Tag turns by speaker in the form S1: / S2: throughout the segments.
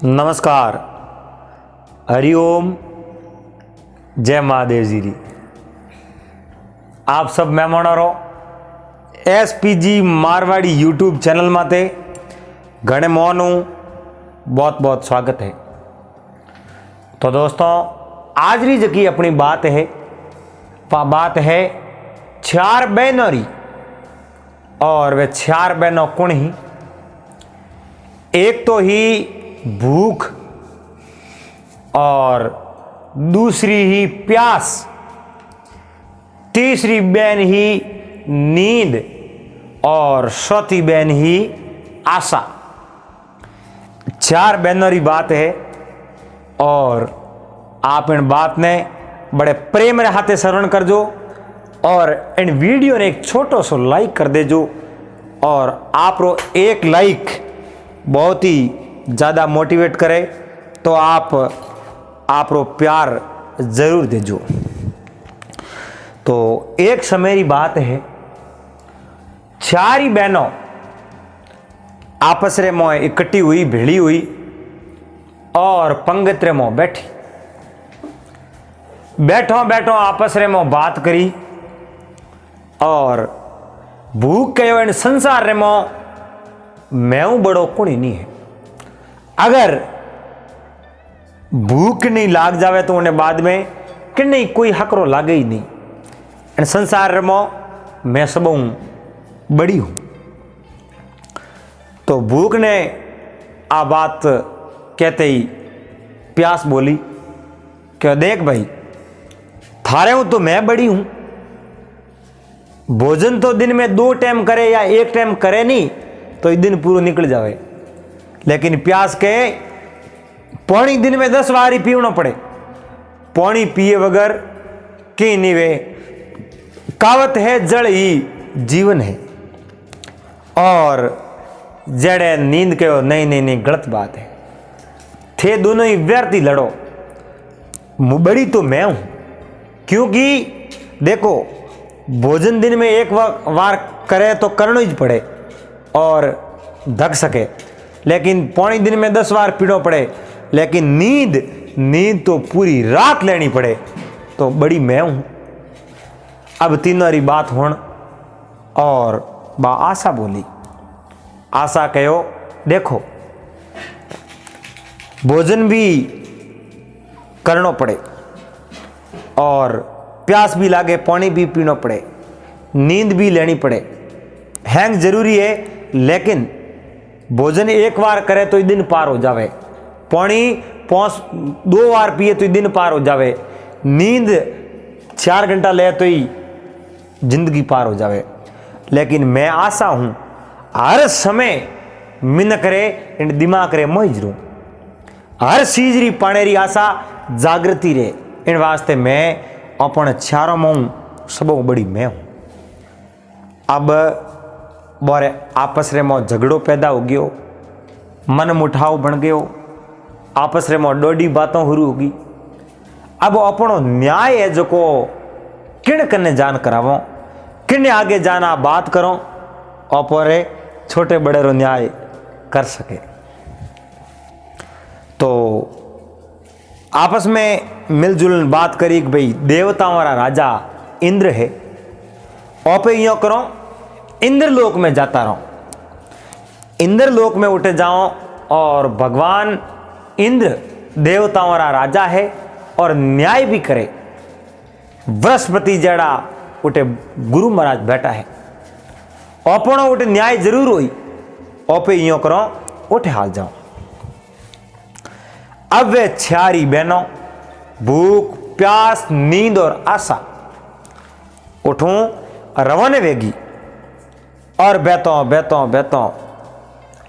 S1: नमस्कार, हरिओम, जय महादेव जी री। आप सब मेहमानों SPG मारवाड़ी यूट्यूब चैनल माते घणे मोनू बहुत बहुत स्वागत है। तो दोस्तों, आज री जकी अपनी बात है वह बात है चार बहनों री। और वे चार बहनों कौन ही? एक तो ही भूख और दूसरी ही प्यास, तीसरी बहन ही नींद और चौथी बहन ही आशा। चार बहनों की बात है और आप इन बात ने बड़े प्रेम रे हाथे श्रवण करजो और इन वीडियो ने एक छोटो सो लाइक कर देजो। और आप रो एक लाइक बहुत ही ज़्यादा मोटिवेट करे तो आप रो प्यार जरूर देजो। तो एक समय की बात है, चार ही बहनों आपस रे मों इकट्ठी हुई, भिड़ी हुई और पंगत रे मों बैठी। बैठो आपस रे मों बात करी और भूख कहो इन संसार रे मों मैं बड़ो कुणी नहीं है। अगर भूख नहीं लाग जावे तो उन्हें बाद में कि नहीं कोई हकरो लागे ही नहीं। इन संसार में मैं सब बड़ी हूं। तो भूख ने आ बात कहते ही प्यास बोली कि देख भाई, थारे हूं तो मैं बड़ी हूं। भोजन तो दिन में 2 टाइम करे या 1 टाइम करे नहीं तो एक दिन पूरा निकल जावे, लेकिन प्यास के पानी दिन में 10 बार ही पीवना पड़े। पानी पिए बगैर की नहीं वे। कहावत है जल ही जीवन है। और जड़े नींद के नहीं गलत बात है। थे दोनों ही व्यर्थ ही लड़ो। बड़ी तो मैं हूं, क्योंकि देखो भोजन दिन में 1 बार करे तो करना ही पड़े और धक सके, लेकिन पौनी दिन में 10 बार पीड़ो पड़े। लेकिन नींद तो पूरी रात लेनी पड़े तो बड़ी मैं हूं। अब तीनों री बात होन और बा आशा बोली। आशा कहो देखो, भोजन भी करनो पड़े और प्यास भी लागे, पानी भी पीनो पड़े, नींद भी लेनी पड़े, हैंग जरूरी है। लेकिन भोजन 1 बार करे तो दिन पार हो जावे, पानी 2 बार पिए तो दिन पार हो जावे, नींद 4 घंटा ले तो ही जिंदगी पार हो जावे। लेकिन मैं आशा हूं हर समय मिन करे इन दिमाग रे मोइजरू, हर चीज री पाने री आशा जागृति रे। इन वास्ते मैं अपन चारों में सब बड़ी मैं हूं। अब बोरे आपस रे मो झगड़ो पैदा हो गयो, मन मुठाव बन गयो, आपस रे मो डोडी बातों शुरू होगी। अब अपनो न्याय है जो को किन कने जान करावो, किन आगे जाना बात करो और छोटे बड़े रो न्याय कर सके। तो आपस में मिलजुल बात करी कि भाई देवताओं वाला राजा इंद्र है, ओपे यो करो इंद्रलोक में जाता रहो। इंद्रलोक में उठे जाओ और भगवान इंद्र देवताओं वाला राजा है और न्याय भी करे। बृहस्पति जड़ा उठे गुरु महाराज बैठा है, ओपनो उठे न्याय जरूर हुई। ओपे यो करो उठे हाल जाओ। अब वे चारी बहनों भूख, प्यास, नींद और आशा उठूं रवाने वेगी और बेतों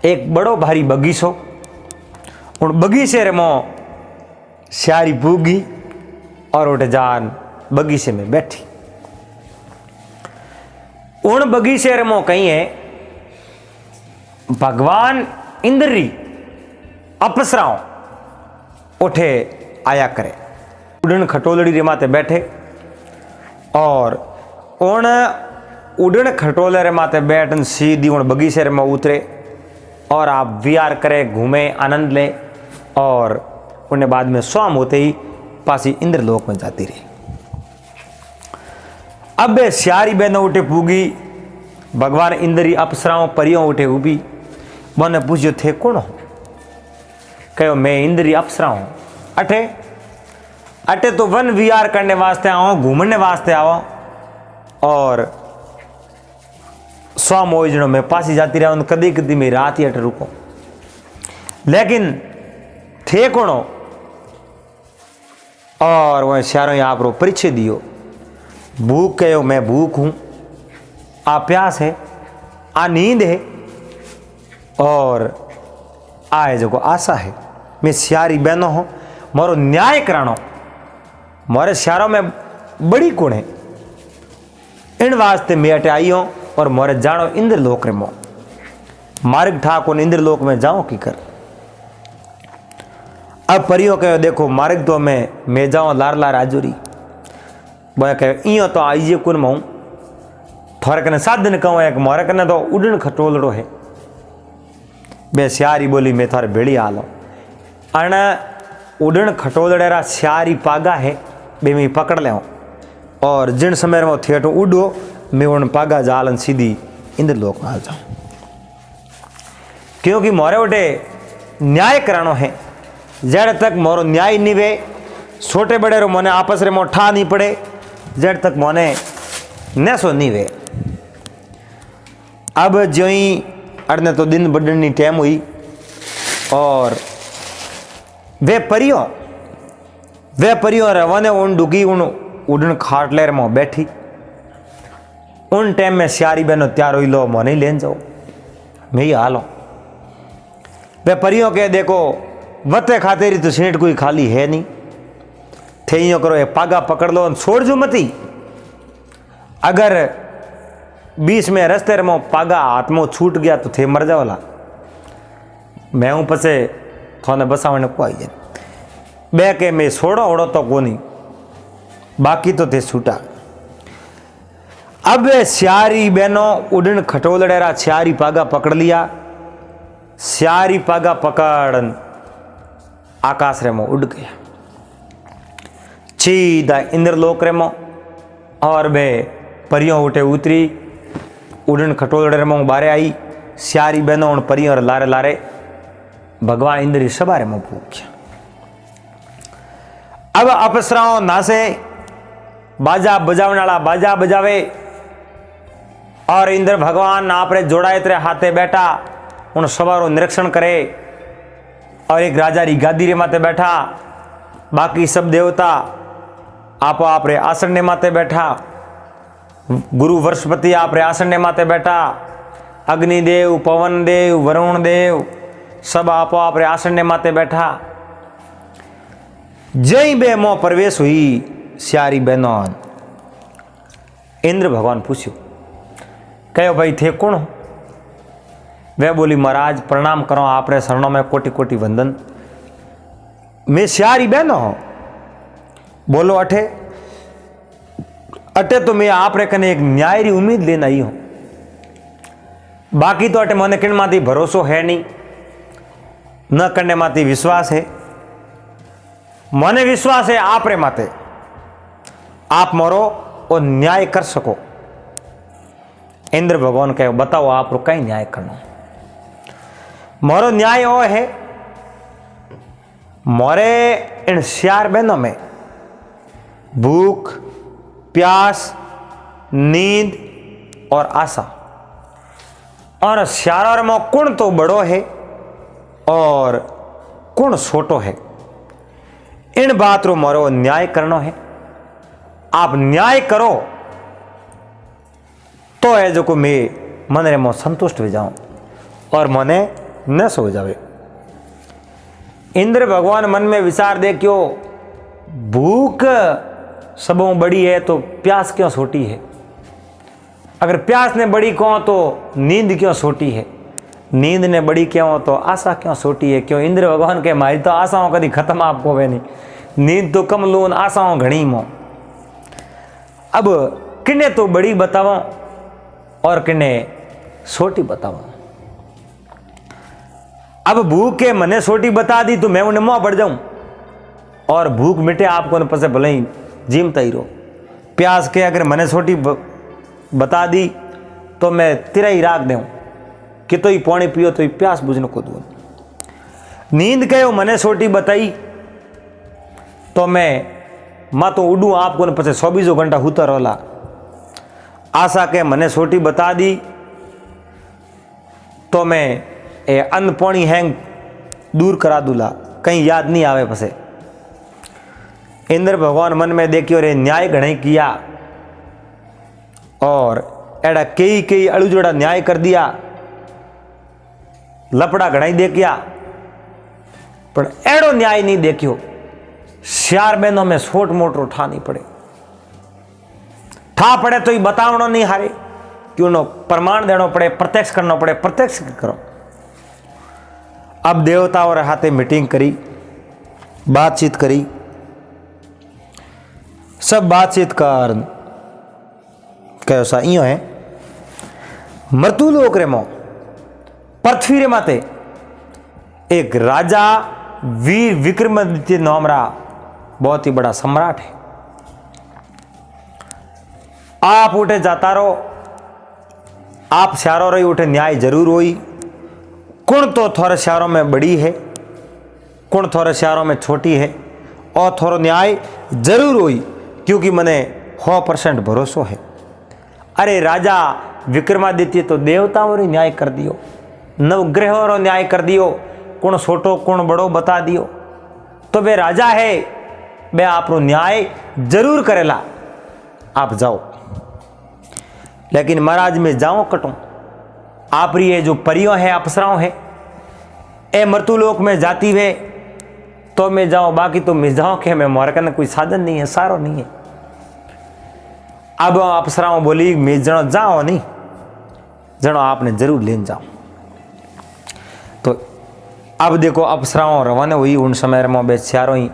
S1: एक बड़ो भारी बगीचो। उन बगीचे रे मो सारी भूगी और उठे जान बगीचे में बैठी। उन बगीचे रे मो कहीं है भगवान इंद्र री अप्सराओं उठे आया करे। उड़न खटोलड़ी रे माते बैठे और उन उड़न खटोले रे माते बैठन सीधी उन बगीचे में उतरे और आप विहार करे, घूमे, आनंद ले। और उन्हें बाद में शाम होते ही पासी इंद्रलोक में जाती रही। अब वे स्यारी बहनों उठे पूगी, भगवान इंद्री अप्सराओं परियों उठे उभी। मैंने पूछो थे कौन हो? कहो मैं इंद्री अप्सरा हूं। अठे अटे तो वन विहार करने वास्ते आओ, घूमने वास्ते आओ, और स्वाम मोजनों में पासी जाती रहा। कदी कदी मेरी रात ही अटे रुको, लेकिन थे कौन हो? और वह श्यारों आप रो परिचय दियो। भूख कहो मैं भूख हूं, आ प्यास है, आ नींद है, और आए जो आशा है। मैं स्यारी बहनों हूं, मोरो न्याय करानो, मोरे श्यारों में बड़ी गुण है। इन वास्ते मैं अटे आई हूं, और मोरे जानो इंद्रलोक रे मो मार्ग ठाकुर इंद्रलोक में जाऊं की कर। अब परियो कहो देखो मार्ग तो मैं जाऊं लार लार आजूरी। बोया कहो इं तो आइए कुन मऊ, थोड़े कने साधन कहूँ एक मोरे कने तो उड़न खटोलड़ो है। बे स्यारी बोली मैं थारे भेड़ी आलो, अण उड़न खटोलड़े रा स्यारी पागा है, बे मैं पकड़ ले, और जिन समय में थिएटर उड़ो मैं उन पागा जालन सीधी इंद्रलोक में आ जाऊं। क्योंकि मोरे उठे न्याय करानो है। जड़ तक मोरो न्याय नहीं वे, छोटे बड़े रो मोने आपस रे मो ठा नहीं पड़े, जड़ तक मोने नैसो नहीं वे। अब जो ही अड़ने तो दिन बढ़ने टाइम हुई, और वे परियों रवाने उन डुगी उन उड़न खाटले में बैठी। उन टाइम में स्यारी बहनों तैयार हुई, लो मोने लेन जाओ, मैं ही हालो। वे परियों के देखो वते खातेरी तो सीट कोई खाली है नहीं, थे यूँ करो ये पागा पकड़ लो, छोड़ जो मती। अगर बीच में रस्ते में पागा हाथ में छूट गया तो थे मर जाओला। मैं हूँ पसे थोने बसावने को आई जाए। बे के मैं छोड़ो ओड़ो तो कोनी, बाकी तो थे छूटा। अब स्यारी बहनों उड़न खटोलड़ेरा स्यारी पागा पकड़ लिया। स्यारी पागा पकड़ आकाश रे में उड़ गया सीधा इंद्रलोक रे में। और वे परियों उठे उतरी, उड़न खटोलड़े रे में बारे आई। स्यारी बहनों उन परियों लारे लारे भगवान इंद्री सबारे में पूछा। अब अप्सराओं नासे, बाजा बजावने वाला बाजा बजावे, और इंद्र भगवान आपरे जोड़ाए तेरे हाथे बैठा उन सवारों निरीक्षण करे। और एक राजा री गादी रे माते बैठा, बाकी सब देवता आपो आपरे आसन ने माते बैठा। गुरु वर्षपति आपरे आसन ने माते बैठा। अग्निदेव, पवन देव, वरुण देव सब आपो आपरे आसन ने माते बैठा। जय बे मो प्रवेश हुई स्यारी बहनों, इंद्र भगवान पूछो कहो भाई थे कौन हो? वे बोली महाराज प्रणाम करो, आपरे शरणों में कोटि कोटि वंदन। मैं स्यारी बहनों हो। बोलो अठे अटे तो मैं आपरे कने एक न्याय री उम्मीद लेना ही हूं। बाकी तो अटे मने किन माती भरोसो है नहीं, न करने माती विश्वास है। मने विश्वास है आपरे माते, आप मोरो और न्याय कर सको। इंद्र भगवान कहे बताओ आप कई न्याय करना। मोरो न्याय वो है, मोरे इन स्यार बहनों में भूख, प्यास, नींद और आशा, और स्यार में कौन तो बड़ो है और कौन छोटो है, इन बात रो मोरो न्याय करनो है। आप न्याय करो तो है जो को मैं मन रे मो संतुष्ट हो जाऊं और मने न सो जावे। इंद्र भगवान मन में विचार दे क्यों भूख सबों बड़ी है तो प्यास क्यों छोटी है? अगर प्यास ने बड़ी क्यों तो नींद क्यों छोटी है? नींद ने बड़ी क्यों तो आशा क्यों छोटी है? क्यों इंद्र भगवान के मारी तो आशाओं कभी खत्म आपको वे नहीं, नींद तो कम लून आशाओं घनी मो। अब किन्ने तो बड़ी बतावा और किन्ने छोटी बतावा। अब भूख के मने सोटी बता दी तो मैं उन्हें मुँह बढ़ जाऊं और भूख मिटे आपको न पसे भले ही जीमता ही रहो। प्यास के अगर मने सोटी बता दी तो मैं तेरा ही राग दूँ कि तो ही पानी पियो तो ही प्यास बुझने को दूँ। नींद के मने सोटी बताई तो मैं माँ तो उड़ू आपको न पसे 24 घंटा हुता रोला। आशा के मने सोटी बता दी तो मैं ए अन्न पानी हैंग दूर करा दूला, कहीं याद नहीं आवे पसे। इंद्र भगवान मन में देखियो रे न्याय घणे किया और एड़ा कई कई अड़ुजोड़ा न्याय कर दिया, लपड़ा घड़ा ही देखिया पर एड़ो न्याय नहीं देखियो। श्यार बहनों में छोट मोटो ठा नहीं पड़े, ठा पड़े तो ही बतावनो नहीं हारे, क्यों नो प्रमाण देना पड़े, प्रत्यक्ष करना पड़े, प्रत्यक्ष करो। अब देवता और हाथे मीटिंग करी, बातचीत करी, सब बातचीत कर कैसा इो है मृत्युलोक रे मो पृथ्वी रे माते एक राजा वीर विक्रमादित्य नाम रा बहुत ही बड़ा सम्राट है। आप उठे जाता रहो, आप श्यारो रही उठे न्याय जरूर होई। कुण तो थोड़े शहरों में बड़ी है, कुण थोड़े शहरों में छोटी है और थोड़ा न्याय जरूर हुई क्योंकि मने 100% भरोसा है। अरे राजा विक्रमादित्य तो देवताओं रे न्याय कर दियो, नवग्रहों रो न्याय कर दियो, कुण छोटो कुण बड़ो बता दियो तो वे राजा है, वे आप रो न्याय जरूर करेला, आप जाओ। लेकिन महाराज मैं जाऊं कटूं, आप ये जो परियों है अप्सराओं है ए मृत्युलोक में जाती वे तो मैं जाऊं, बाकी तो मैं जाऊं के मैं मोर कने कोई साधन नहीं है, सारो नहीं है। अब अप्सराओं बोली मैं जनो जाओ नहीं, जनो आपने जरूर लेन जाओ। तो अब देखो अप्सराओं रवाना हुई, उन समय में बेचारों ही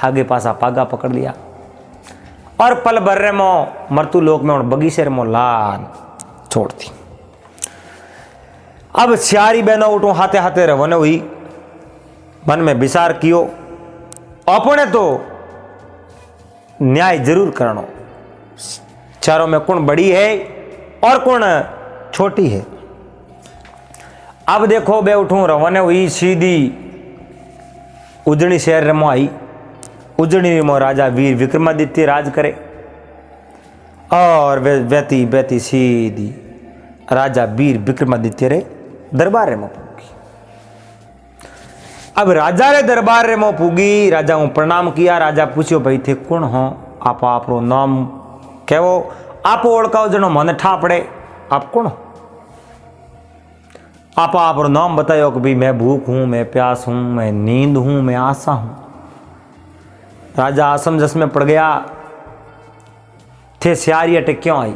S1: आगे पासा पागा पकड़ लिया और पल भर में मृत्युलोक में उन बगीचे में लान छोड़ दी। अब सियारी बहनों उठो हाथे हाथे रवाना हुई, मन में विचार कियो अपने तो न्याय जरूर करनो, चारों में कौन बड़ी है और कौन छोटी है। अब देखो बे उठूं रवाना हुई, सीधी उजनी शहर में आई। उजनी में राजा वीर विक्रमादित्य राज करे और वे बेती बेती सीधी राजा वीर विक्रमादित्य रे दरबार रे में पूगी। अब राजा रे दरबार रे में पूगी, राजा को प्रणाम किया। राजा पूछो भाई थे कौन हो आप, आपरो नाम कहवो, आप ओळखाओ जनो मन ठा पड़े, आप कौन हो, आप आपरो नाम बतायो कि भाई मैं भूख हूं, मैं प्यास हूं, मैं नींद हूं, मैं आशा हूं। राजा असमंजस में पड़ गया, थे सियारी अटे क्यों आई,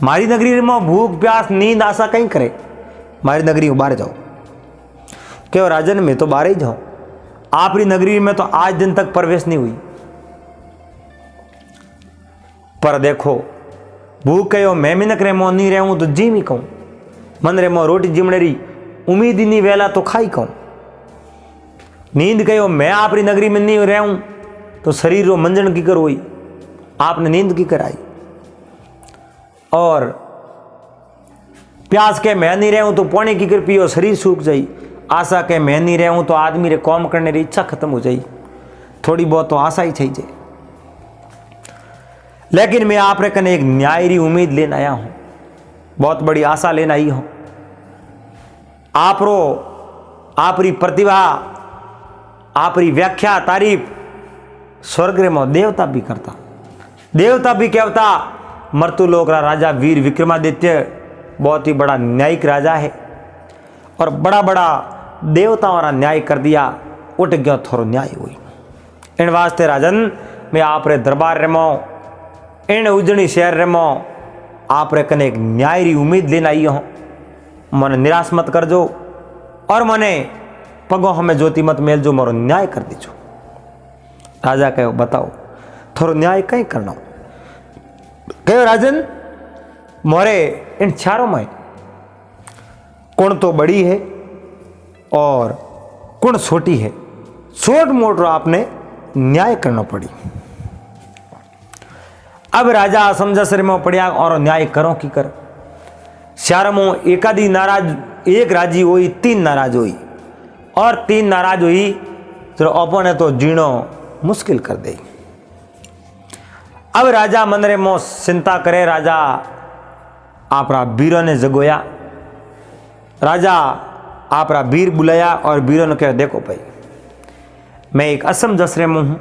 S1: मारी नगरी में भूख प्यास नींद आशा कहीं करे, मारी नगरी को बाहर जाओ। क्यों राजन में तो बाहर ही जाओ, आपरी नगरी में तो आज दिन तक प्रवेश नहीं हुई। पर देखो भूख कहो मैं मिनक रे मो नहीं रहूं तो जी ही कहूं, मन रे मो रोटी जिमड़ेरी उम्मीद ही नहीं वेला तो खाई कहूं। नींद कहो मैं आपरी नगरी में नहीं रहूं तो शरीर रो मंजन की कर हुई, आपने नींद की कराई। और प्यास के मैं नहीं रहूं तो पानी की कर पियो, शरीर सूख जाई। आशा के मैं नहीं रहूं तो आदमी रे काम करने की इच्छा खत्म हो जाई, थोड़ी बहुत तो आशा ही छई जाए। लेकिन मैं आप रे कने एक न्याय री उम्मीद लेने आया हूं, बहुत बड़ी आशा लेने आई हूं। आपरी प्रतिभा, आपरी व्याख्या तारीफ स्वर्ग रे में देवता भी करता, देवता भी कहता मृत्युलोक रा राजा वीर विक्रमादित्य बहुत ही बड़ा न्यायिक राजा है और बड़ा बड़ा देवताओं रा न्याय कर दिया, उठ गया थोड़ा न्याय हुई। इन वास्ते राजन मैं आप रे दरबार रे मो, इन उजनी शहर रे मो आप रे कने एक न्याय री उम्मीद लेने आई हूँ, मन निराश मत कर जो और मने पगो हमें ज्योति मत मेल जो, मोरो न्याय कर दीजो। राजा कहो बताओ थोड़ो न्याय कहीं करना। कहो राजन मोरे इन चारों में कौन तो बड़ी है और कुण छोटी है, छोट मोट आपने न्याय करना पड़ी। अब राजा असमंजस में पड़िया और न्याय करो की कर। श्यार में एकादी नाराज, एक राजी हुई, तीन नाराज हुई, और तीन नाराज हुई तो अपने तो जीणो मुश्किल कर दे। अब राजा मंदरे में चिंता करे, राजा आपरा वीरों ने जगोया, राजा आपरा वीर बुलाया और वीरों ने कहा देखो भाई मैं एक असमंजस में हूं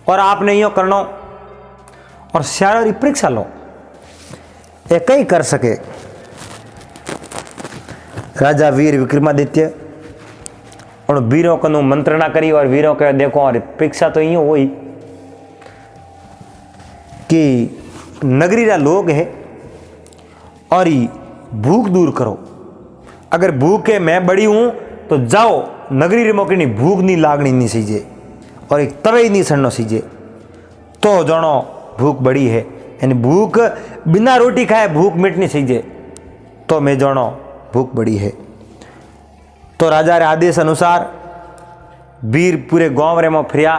S1: और आपने यो करना और श्यारों परीक्षा लो, ये कहीं कर सके। राजा वीर विक्रमादित्य उन वीरों को मंत्रणा करी और वीरों के देखो और परीक्षा तो यूं हुई कि नगरी रा लोग है और ये भूख दूर करो। अगर भूख है मैं बड़ी हूं तो जाओ नगरी रे मौके नहीं भूख नहीं लागनी नहीं सीजे और एक तवे ही नहीं सड़नो सीजे तो जानो भूख बड़ी है, यानी भूख बिना रोटी खाए भूख मिटनी सीजे तो मैं जानो भूख बड़ी है। तो राजा रे आदेश अनुसार वीर पूरे गांव रे में फिरिया,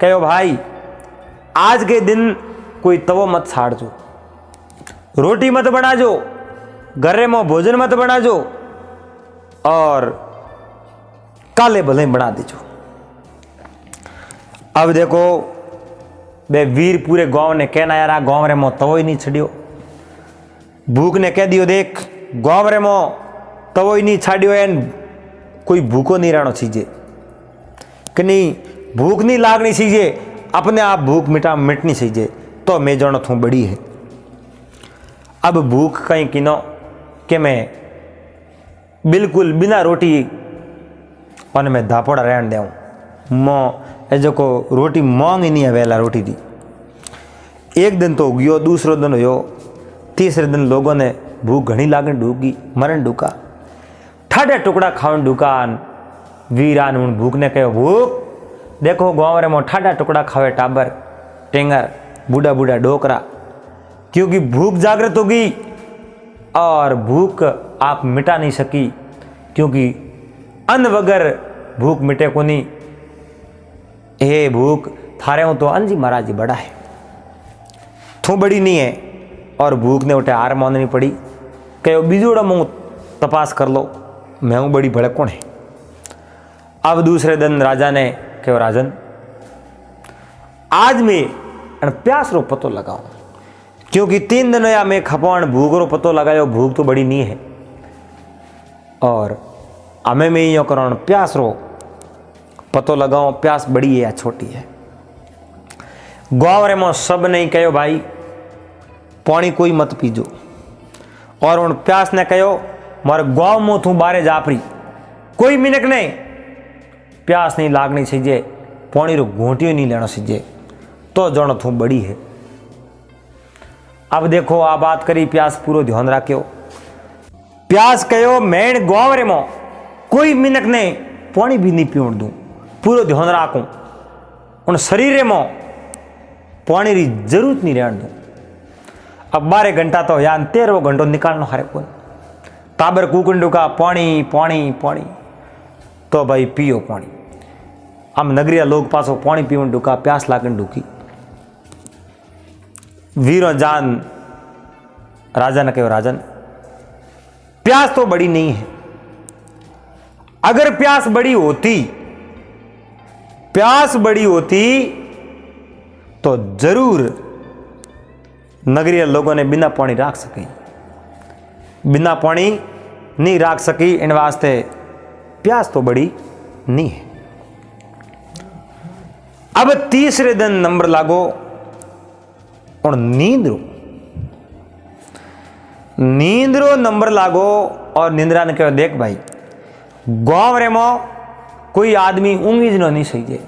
S1: कहो भाई आज के दिन कोई तवो मत साड़जो, रोटी मत बनाजो, घरे में भोजन मत बनाजो और काले भले बना दीजो। अब देखो बे वीर पूरे गांव ने कहना यार गांव रे में तवो ही नहीं छड़ियो। भूख ने कह दियो देख गांव रे में तवो ही नहीं छाड़ियो एन कोई भूखो नहीं रहना चीजे कि नहीं भूख नहीं लागनी चीजे, अपने आप भूख मिटनी चीजे तो मैं जानो थू बड़ी है। अब भूख कहीं किनो कि मैं बिल्कुल बिना रोटी और मैं धापड़ा रहन देऊँ मो जो को रोटी मांग ही नहीं है वेला रोटी दी। एक दिन तो उगियो, दूसरो दिन हो, तीसरे दिन लोगों ने भूख घनी लागन डूगी मरण डूका, ठाडे टुकड़ा खावन डूकान। वीरान उन भूख ने कहो भूख देखो गाँव रे में ठाडा टुकड़ा खावे टाबर टेंगर बूढ़ा बूढ़ा डोकरा, क्योंकि भूख जागृत होगी और भूख आप मिटा नहीं सकी, क्योंकि अन्न वगर भूख मिटे को नहीं। हे भूख थारे हूं तो अंजी महाराज जी बड़ा है, थू बड़ी नहीं है। और भूख ने उठे हार माननी पड़ी, कहो बीजोड़ा मुँह तपास कर लो, मैं हूँ बड़ी भड़क कौन है। अब दूसरे दिन राजा ने कहो राजन आज मैं प्यास रो पतो लगाऊं, क्योंकि 3 दिन या मैं खपान भूख रो पतो लगायो, भूख तो बड़ी नहीं है और हमें में यो करण प्यास रो पतो लगाओ, प्यास बड़ी है या छोटी है। गाँव रे में सब नहीं कहो भाई पानी कोई मत पीजो, और उन प्यास ने कहो मारे गाँव में तू बारे जापरी कोई मिनक नहीं प्यास नहीं लागनी चाहिए, पानी रो घोटियो नहीं लेना चाहिए तो जानो तू बड़ी है। अब देखो आ बात करी प्यास पूरा ध्यान रखियो। प्यास कहो मैं गाँव रे में कोई मिनक ने पानी भी नहीं पीवन दूं, पूरा ध्यान राखूं, उन शरीर में पानी की जरूरत नहीं रहने दूं। अब 12 घंटा तो या 13 घंटों निकालना हरे को ताबर कुकंडू का पानी पानी पानी तो भाई पियो पानी। हम नगरिया लोग पासो पानी पीवन डूका, प्यास लागन डूकी। वीरों जान राजा ने कहो राजन प्यास तो बड़ी नहीं है, अगर प्यास बड़ी होती तो जरूर नगरीय लोगों ने बिना पानी राख सकी, बिना पानी नहीं राख सकी, इन वास्ते प्यास तो बड़ी नहीं है। अब तीसरे दिन नंबर लागो और नींदरो नंबर लागो और निंद्रा ने कहो देख भाई गाँव रे में कोई आदमी ऊँगी ज नहीं सही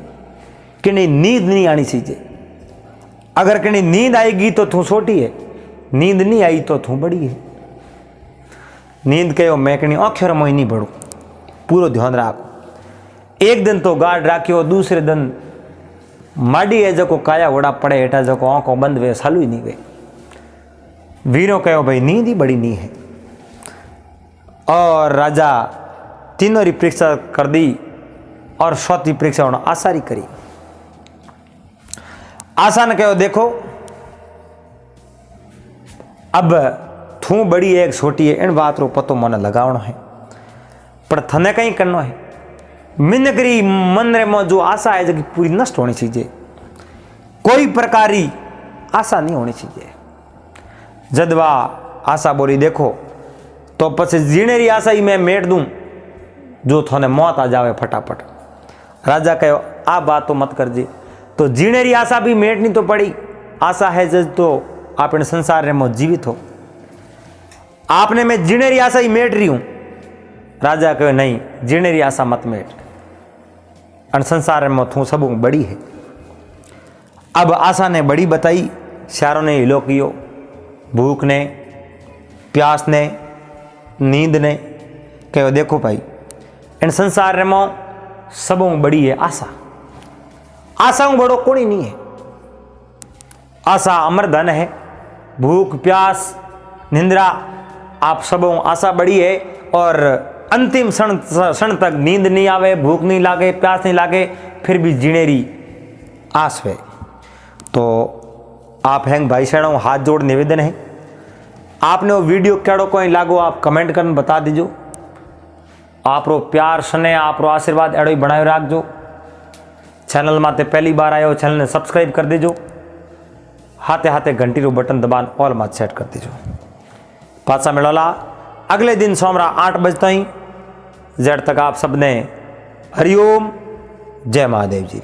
S1: कि नहीं नींद नहीं आनी चाहिए। अगर कहीं नींद आएगी तो तू छोटी है, नींद नहीं आई तो तू बड़ी है। नींद कहो मैं कहीं आँखें रमोई नहीं बढ़ू, पूरा ध्यान राखो। एक दिन तो गार्ड राख्यो, दूसरे दिन माडी है जो काया वड़ा पड़े हेठा जो आंखों बंद वे सालू ही नहीं वे। वीरों कहो भाई नींद ही बड़ी नहीं है। और राजा तीनों री परीक्षा कर दी और चौथी परीक्षा होना आशा री करी। आशा ने कहो देखो अब थू बड़ी है एक छोटी है इन बात रो पतो मन लगावनो है पर थने कहीं करनो है। मिनकरी मन रे में जो आशा है जो पूरी नष्ट होनी चाहिए, कोई प्रकार की आशा नहीं होनी चाहिए। जदवा आशा बोली देखो तो पछे जीने री आशा ही मैं मेट दूं जो थोने मौत आ जावे फटाफट। राजा कहो आ बात तो मत करजे, तो जीने री आशा भी मेटनी तो पड़ी। आशा है जज तो आप संसार में जीवित हो, आपने मैं जीने री आशा ही मेट रही हूं। राजा कहो नहीं जीने री आशा मत मेट, अन संसार में थू सब बड़ी है। अब आशा ने बड़ी बताई, सारों ने हिलो कियो, भूख ने, प्यास ने, नींद ने। कहो देखो भाई इन संसार में सब बड़ी है आशा, आशा बड़ो कोई नहीं है। आशा अमर धन है, भूख प्यास निंद्रा आप सब आशा बड़ी है। और अंतिम क्षण तक नींद नहीं आवे, भूख नहीं लागे, प्यास नहीं लागे, फिर भी जीने री आस है। तो आप हैंग भाई सैणों हाथ जोड़ निवेदन है, आपने वो वीडियो केड़ो कोई लागो आप कमेंट कर बता दीजो। आप रो प्यार सने आप रो आशीर्वाद एड़ो ही बनाए रखो। चैनल माते पहली बार आयो चैनल ने सब्सक्राइब कर दीजो, हाथे हाथे घंटी रो बटन दबान ऑल मात सेट कर दीजो। पासा मिलोला अगले दिन सोमरा 8 बजे ही। जेड तक आप सबने हरिओम, जय महादेव जी।